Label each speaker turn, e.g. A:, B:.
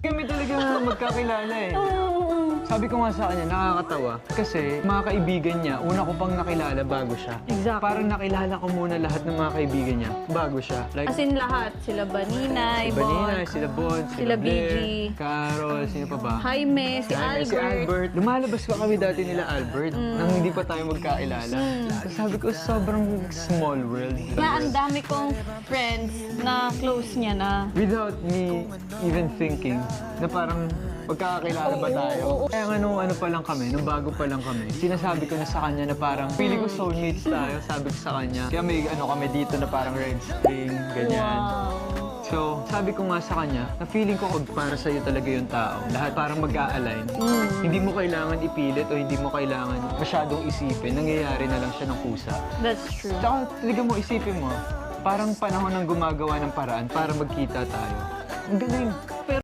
A: Kami talaga magkakilala eh. Sabi ko nga sa kanya, nakakatawa. Kasi mga kaibigan niya, una ko pang nakilala bago siya.
B: Exactly.
A: Parang nakilala ko muna lahat ng mga kaibigan niya bago siya. Like,
B: As in lahat. Sila Baninay,
A: si Banina,
B: Bon,
A: sila Bon,
B: sila
A: Blair,
B: BG,
A: Carol, sino pa ba?
B: Jaime, si
A: Jaime, si
B: Albert.
A: Albert. Lumalabas pa kami dati nila Albert nang hindi pa tayo magkakilala. So sabi ko, sobrang small world.
B: Kaya ang dami kong friends na close niya na.
A: Without me even thinking na parang magkakakilala ba tayo? Kaya nga nung ano pa lang kami, nung bago pa lang kami, sinasabi ko na sa kanya na parang feeling ko soulmates tayo, sabi ko sa kanya. Kaya may ano kami dito na parang red string, ganyan. So, sabi ko nga sa kanya, na feeling ko kung para sa'yo talaga yung tao. Lahat parang mag-a-align. Hindi mo kailangan ipilit o hindi mo kailangan masyadong isipin. Nangyayari na lang siya ng kusa.
B: That's true.
A: Tsaka, talaga mo, isipin mo, parang panahon ng gumagawa ng paraan para magkita tayo. Ang galing.